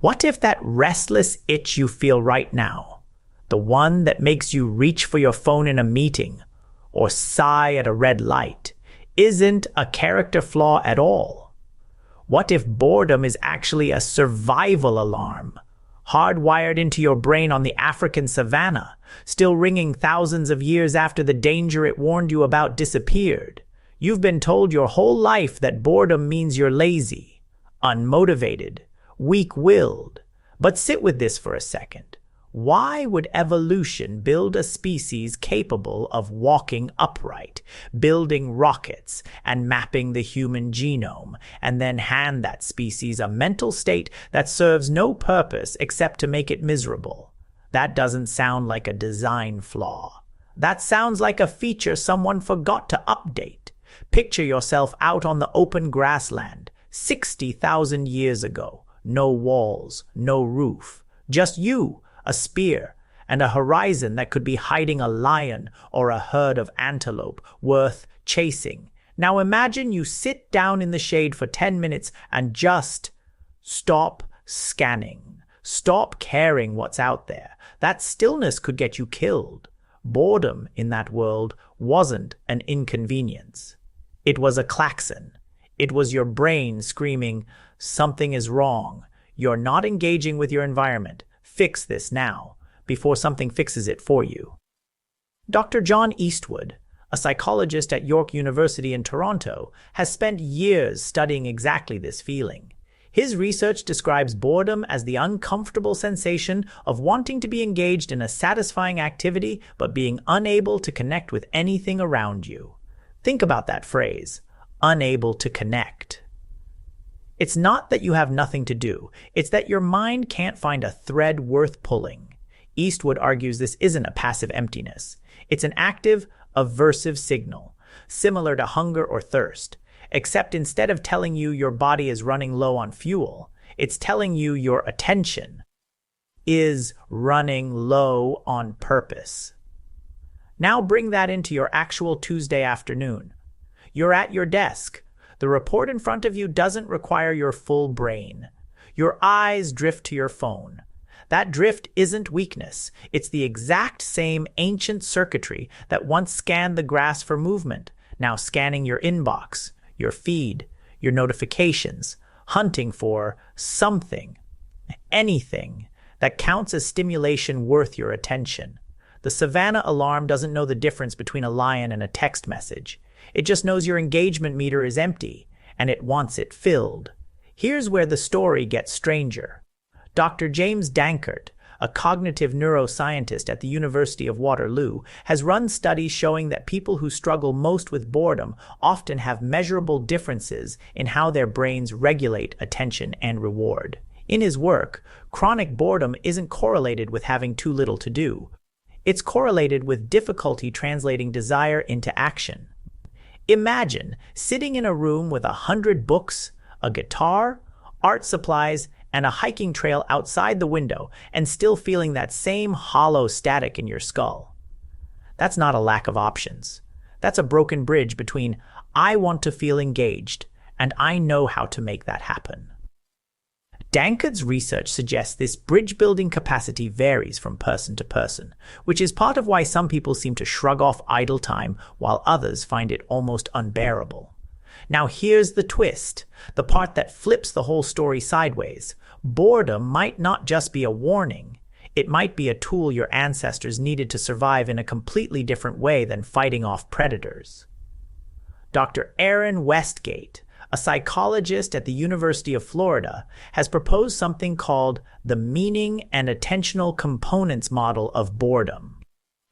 What if that restless itch you feel right now, the one that makes you reach for your phone in a meeting or sigh at a red light, isn't a character flaw at all? What if boredom is actually a survival alarm, hardwired into your brain on the African Savanna, still ringing thousands of years after the danger it warned you about disappeared? You've been told your whole life that boredom means you're lazy, unmotivated, weak-willed. But sit with this for a second. Why would evolution build a species capable of walking upright, building rockets, and mapping the human genome, and then hand that species a mental state that serves no purpose except to make it miserable? That doesn't sound like a design flaw. That sounds like a feature someone forgot to update. Picture yourself out on the open grassland, 60,000 years ago. No walls, no roof, just you, a spear, and a horizon that could be hiding a lion or a herd of antelope worth chasing. Now imagine you sit down in the shade for 10 minutes and just stop scanning. Stop caring what's out there. That stillness could get you killed. Boredom in that world wasn't an inconvenience. It was a klaxon. It was your brain screaming, "Something is wrong. You're not engaging with your environment. Fix this now, before something fixes it for you." Dr. John Eastwood, a psychologist at York University in Toronto, has spent years studying exactly this feeling. His research describes boredom as the uncomfortable sensation of wanting to be engaged in a satisfying activity but being unable to connect with anything around you. Think about that phrase, unable to connect. It's not that you have nothing to do, it's that your mind can't find a thread worth pulling. Eastwood argues this isn't a passive emptiness. It's an active, aversive signal, similar to hunger or thirst, except instead of telling you your body is running low on fuel, it's telling you your attention is running low on purpose. Now bring that into your actual Tuesday afternoon. You're at your desk. The report in front of you doesn't require your full brain. Your eyes drift to your phone. That drift isn't weakness. It's the exact same ancient circuitry that once scanned the grass for movement, now scanning your inbox, your feed, your notifications, hunting for something, anything that counts as stimulation worth your attention. The Savanna alarm doesn't know the difference between a lion and a text message. It just knows your engagement meter is empty, and it wants it filled. Here's where the story gets stranger. Dr. James Danckert, a cognitive neuroscientist at the University of Waterloo, has run studies showing that people who struggle most with boredom often have measurable differences in how their brains regulate attention and reward. In his work, chronic boredom isn't correlated with having too little to do. It's correlated with difficulty translating desire into action. Imagine sitting in a room with 100 books, a guitar, art supplies, and a hiking trail outside the window and still feeling that same hollow static in your skull. That's not a lack of options. That's a broken bridge between "I want to feel engaged" and "I know how to make that happen." Danckert's research suggests this bridge-building capacity varies from person to person, which is part of why some people seem to shrug off idle time while others find it almost unbearable. Now here's the twist, the part that flips the whole story sideways. Boredom might not just be a warning. It might be a tool your ancestors needed to survive in a completely different way than fighting off predators. Dr. Erin Westgate, a psychologist at the University of Florida, has proposed something called the Meaning and Attentional Components model of boredom.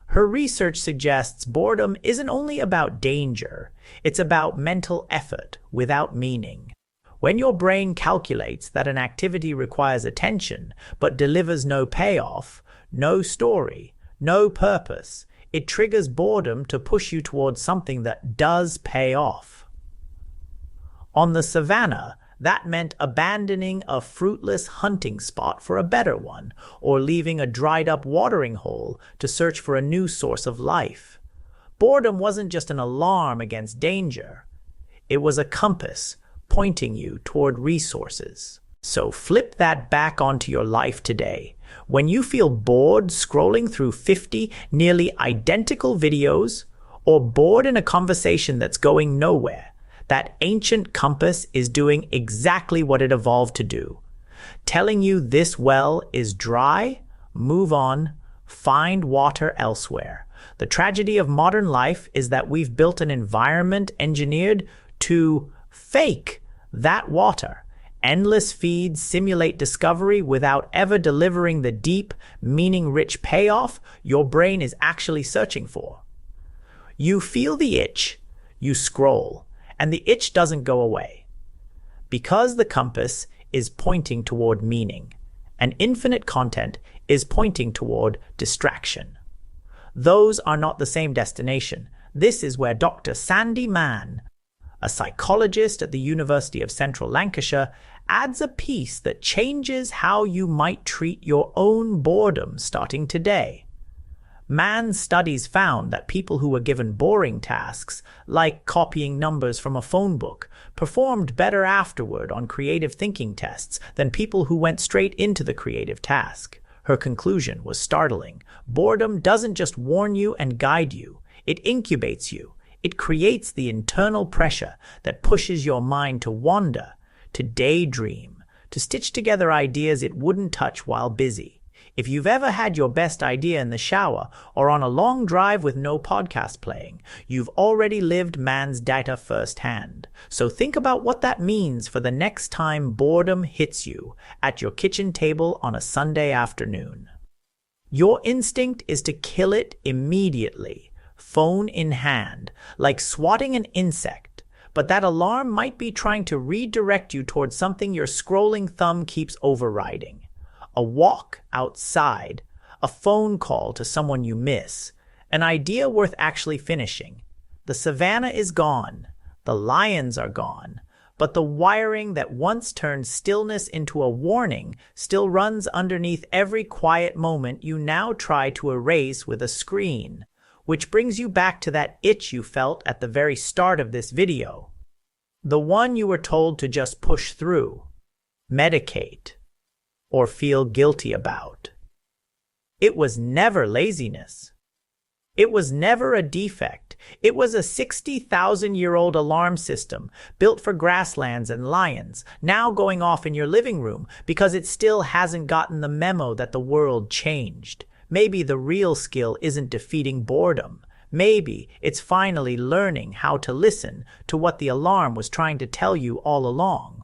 Her research suggests boredom isn't only about danger, it's about mental effort without meaning. When your brain calculates that an activity requires attention but delivers no payoff, no story, no purpose, it triggers boredom to push you towards something that does pay off. On the Savanna, that meant abandoning a fruitless hunting spot for a better one, or leaving a dried-up watering hole to search for a new source of life. Boredom wasn't just an alarm against danger. It was a compass pointing you toward resources. So flip that back onto your life today. When you feel bored scrolling through 50 nearly identical videos, or bored in a conversation that's going nowhere, that ancient compass is doing exactly what it evolved to do. Telling you this well is dry, move on, find water elsewhere. The tragedy of modern life is that we've built an environment engineered to fake that water. Endless feeds simulate discovery without ever delivering the deep, meaning-rich payoff your brain is actually searching for. You feel the itch, you scroll, and the itch doesn't go away. Because the compass is pointing toward meaning, and infinite content is pointing toward distraction. Those are not the same destination. This is where Dr. Sandi Mann, a psychologist at the University of Central Lancashire, adds a piece that changes how you might treat your own boredom starting today. Mann's studies found that people who were given boring tasks, like copying numbers from a phone book, performed better afterward on creative thinking tests than people who went straight into the creative task. Her conclusion was startling. Boredom doesn't just warn you and guide you, it incubates you. It creates the internal pressure that pushes your mind to wander, to daydream, to stitch together ideas it wouldn't touch while busy. If you've ever had your best idea in the shower or on a long drive with no podcast playing, you've already lived Mann's data firsthand. So think about what that means for the next time boredom hits you at your kitchen table on a Sunday afternoon. Your instinct is to kill it immediately, phone in hand, like swatting an insect. But that alarm might be trying to redirect you towards something your scrolling thumb keeps overriding. A walk outside, a phone call to someone you miss, an idea worth actually finishing. The Savanna is gone, the lions are gone, but the wiring that once turned stillness into a warning still runs underneath every quiet moment you now try to erase with a screen, which brings you back to that itch you felt at the very start of this video. The one you were told to just push through, medicate, or feel guilty about. It was never laziness. It was never a defect. It was a 60,000-year-old alarm system built for grasslands and lions, now going off in your living room because it still hasn't gotten the memo that the world changed. Maybe the real skill isn't defeating boredom. Maybe it's finally learning how to listen to what the alarm was trying to tell you all along.